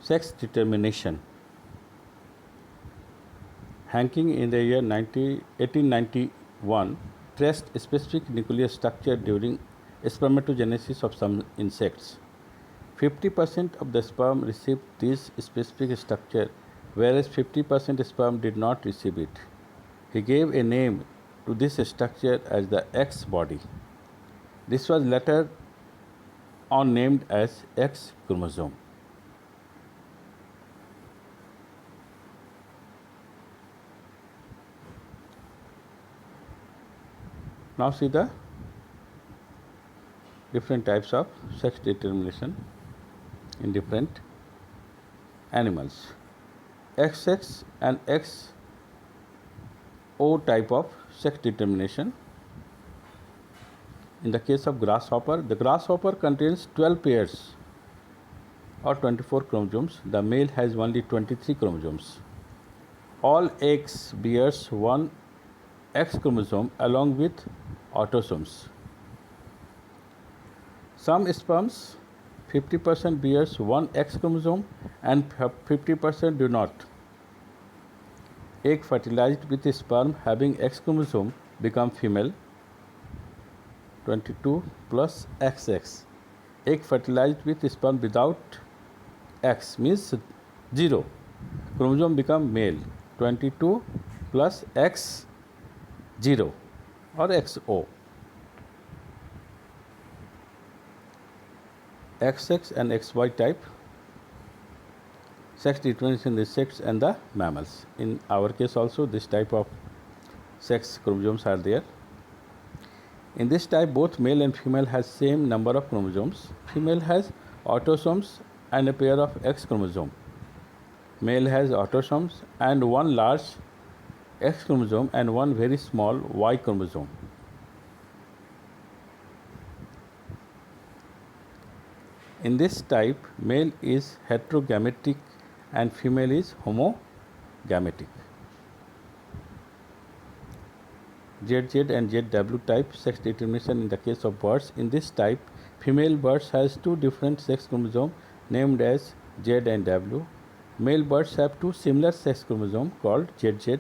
Sex determination. Hanking in the year 1891 traced a specific nuclear structure during spermatogenesis of some insects. 50% of the sperm received this specific structure, whereas 50% sperm did not receive it. He gave a name to this structure as the X body. This was later on named as X chromosome. Now see the different types of sex determination in different animals. XX and XO type of sex determination. In the case of grasshopper, the grasshopper contains 12 pairs or 24 chromosomes. The male has only 23 chromosomes. All eggs bears one X chromosome along with autosomes. Some sperms 50% bears one X chromosome and 50% do not. Egg fertilized with a sperm having X chromosome become female, 22 plus XX. Egg fertilized with sperm without X means 0. Chromosome become male, 22 plus X 0 or XO. XX and XY type sex determination in the insects and the mammals. In our case also this type of sex chromosomes are there. In this type both male and female has same number of chromosomes. Female has autosomes and a pair of X chromosome. Male has autosomes and one large X chromosome and one very small Y chromosome. In this type, male is heterogametic and female is homogametic. ZZ and ZW type sex determination in the case of birds. In this type, female birds has two different sex chromosomes named as Z and W. Male birds have two similar sex chromosomes called ZZ.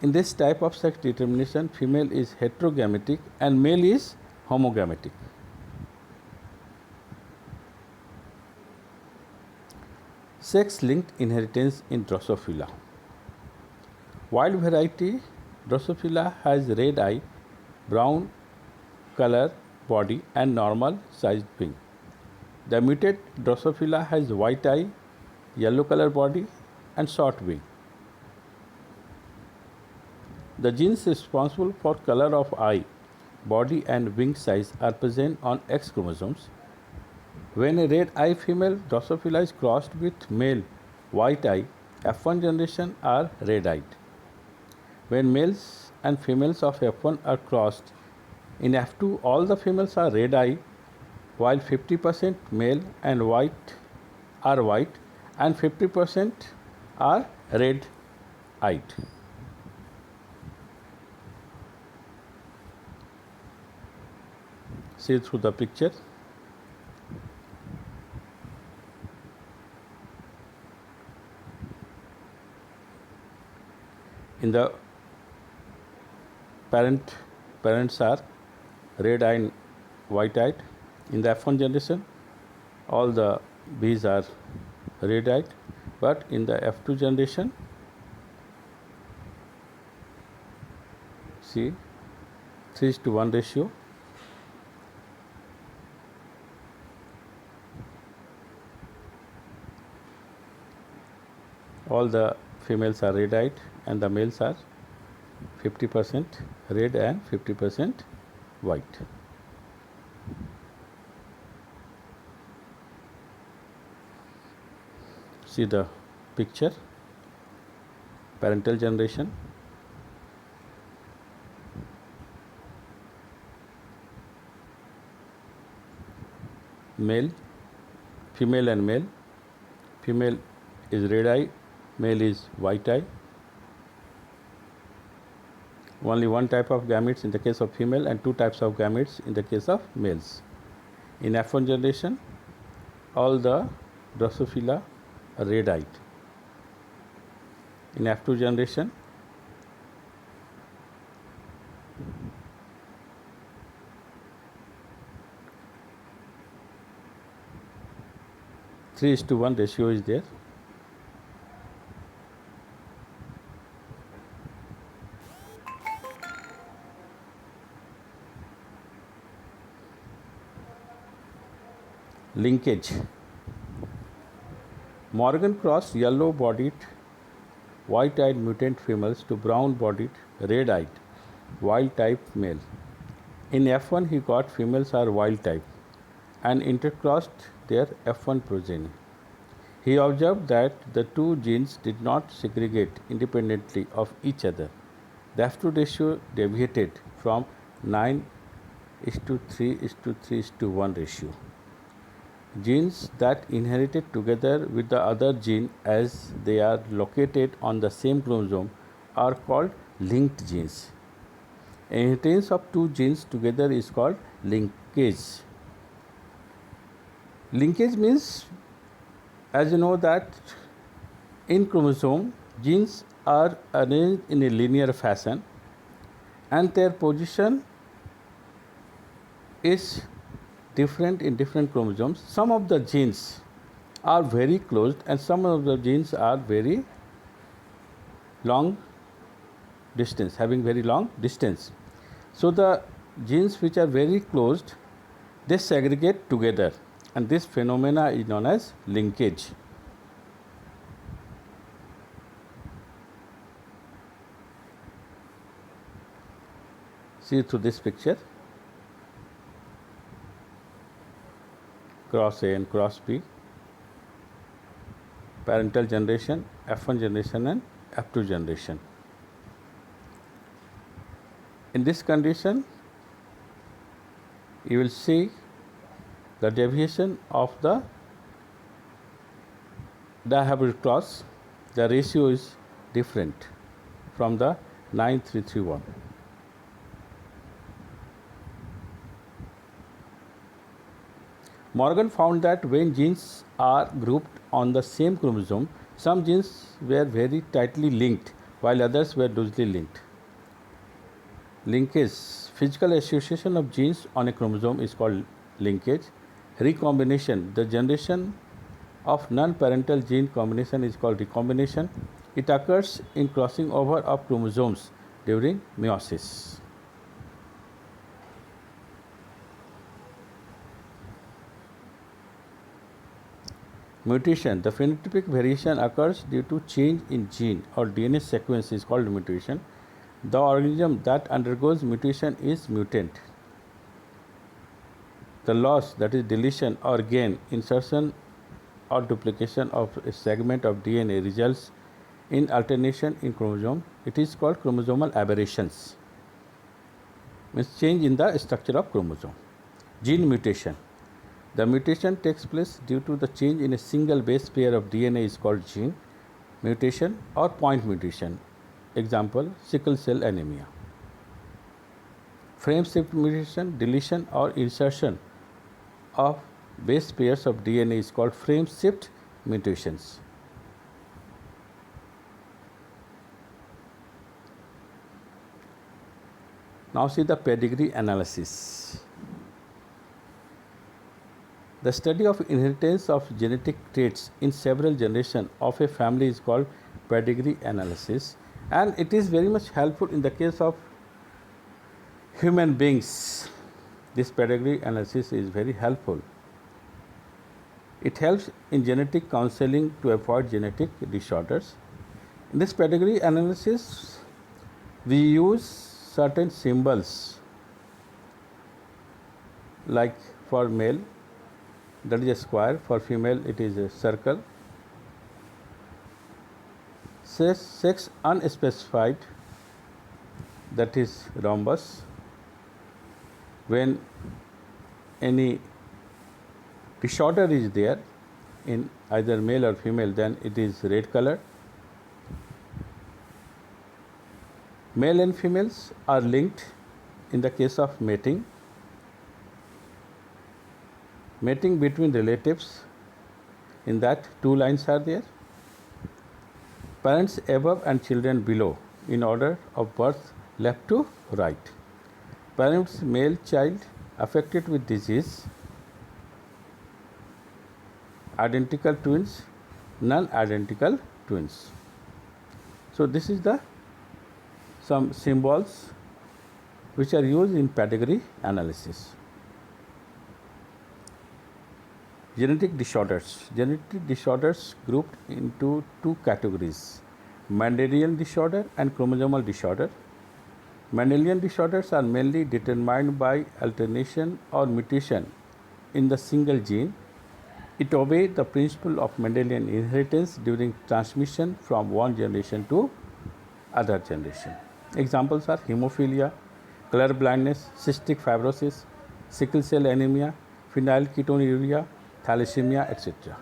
In this type of sex determination, female is heterogametic and male is homogametic. Sex-linked inheritance in Drosophila. Wild variety Drosophila has red eye, brown color body and normal sized wing. The mutant Drosophila has white eye, yellow color body and short wing. The genes responsible for color of eye, body and wing size are present on X chromosomes. When a red eye female Drosophila is crossed with male white eye, F1 generation are red eyed. When males and females of F1 are crossed, in F2 all the females are red eye, while 50% male and white are white and 50% are red eyed. See through the picture. In the parents are red eye and white eyed. In the F1 generation, all the bees are red eyed, but in the F2 generation, see 3:1 ratio. All the females are red eyed and the males are 50% red and 50% white. See the picture. Parental generation. Male, female and male. Female is red eye, male is white eye. Only one type of gametes in the case of female and two types of gametes in the case of males. In F1 generation, all the Drosophila redite. In F2 generation, 3:1 ratio is there. Linkage. Morgan crossed yellow-bodied, white-eyed mutant females to brown-bodied, red-eyed, wild-type male. In F1, he got females are wild-type and intercrossed their F1 progeny. He observed that the two genes did not segregate independently of each other. The F2 ratio deviated from 9:3:3:1 ratio. Genes that inherited together with the other gene as they are located on the same chromosome are called linked genes. Inheritance of two genes together is called linkage. Linkage means, as you know, that in chromosome genes are arranged in a linear fashion and their position is different in different chromosomes. Some of the genes are very close and some of the genes are very long distance, having very long distance. So the genes which are very close, they segregate together, and this phenomena is known as linkage. See through this picture, cross A and cross B, parental generation, F1 generation and F2 generation. In this condition, you will see the deviation of the dihybrid cross. The ratio is different from the 9:3:3:1. Morgan found that when genes are grouped on the same chromosome, some genes were very tightly linked while others were loosely linked. Linkage, physical association of genes on a chromosome, is called linkage. Recombination, the generation of non-parental gene combination, is called recombination. It occurs in crossing over of chromosomes during meiosis. Mutation, the phenotypic variation occurs due to change in gene or DNA sequence, is called mutation. The organism that undergoes mutation is mutant. The loss, that is deletion or gain, insertion or duplication of a segment of DNA results in alternation in chromosome. It is called chromosomal aberrations, means change in the structure of chromosome. Gene mutation, the mutation takes place due to the change in a single base pair of DNA, is called gene mutation or point mutation. Example, sickle cell anemia. Frame shift mutation, deletion or insertion of base pairs of DNA is called frame shift mutations. Now see the pedigree analysis. The study of inheritance of genetic traits in several generations of a family is called pedigree analysis, and it is very much helpful in the case of human beings. This pedigree analysis is very helpful. It helps in genetic counseling to avoid genetic disorders. In this pedigree analysis, we use certain symbols, like for male, that is a square, for female it is a circle. Sex unspecified, that is rhombus. When any disorder is there in either male or female, then it is red color. Male and females are linked in the case of mating. Mating between relatives In that, two lines are there. Parents above and children below in order of birth left to right. Parents male child affected with disease, identical twins, non-identical twins. So this is the some symbols which are used in pedigree analysis. Genetic disorders. Genetic disorders grouped into two categories: Mendelian disorder and chromosomal disorder. Mendelian disorders are mainly determined by alternation or mutation in the single gene. It obeys the principle of Mendelian inheritance during transmission from one generation to other generation. Examples are hemophilia, color blindness, cystic fibrosis, sickle cell anemia, phenylketonuria, thalassemia, etc.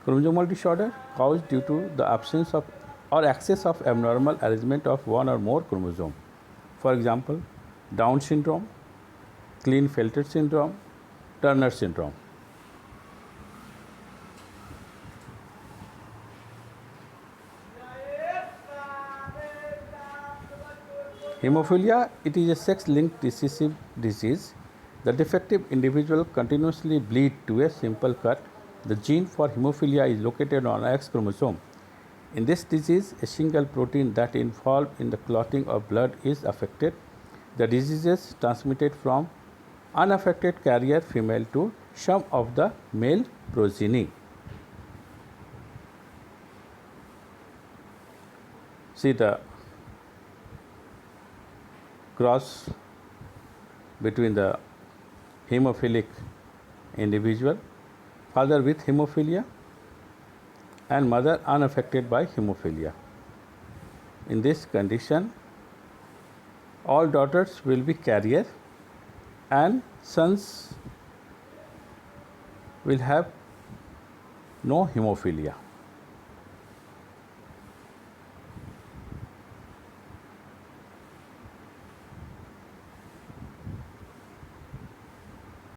Chromosomal disorder caused due to the absence of or excess of abnormal arrangement of one or more chromosome. For example, Down syndrome, Klinefelter syndrome, Turner syndrome. Hemophilia, it is a sex-linked recessive disease. The defective individual continuously bleed to a simple cut. The gene for hemophilia is located on X chromosome. In this disease, a single protein that is involved in the clotting of blood is affected. The disease is transmitted from unaffected carrier female to some of the male progeny. See the cross between the hemophilic individual, father with hemophilia and mother unaffected by hemophilia. In this condition, all daughters will be carrier and sons will have no hemophilia.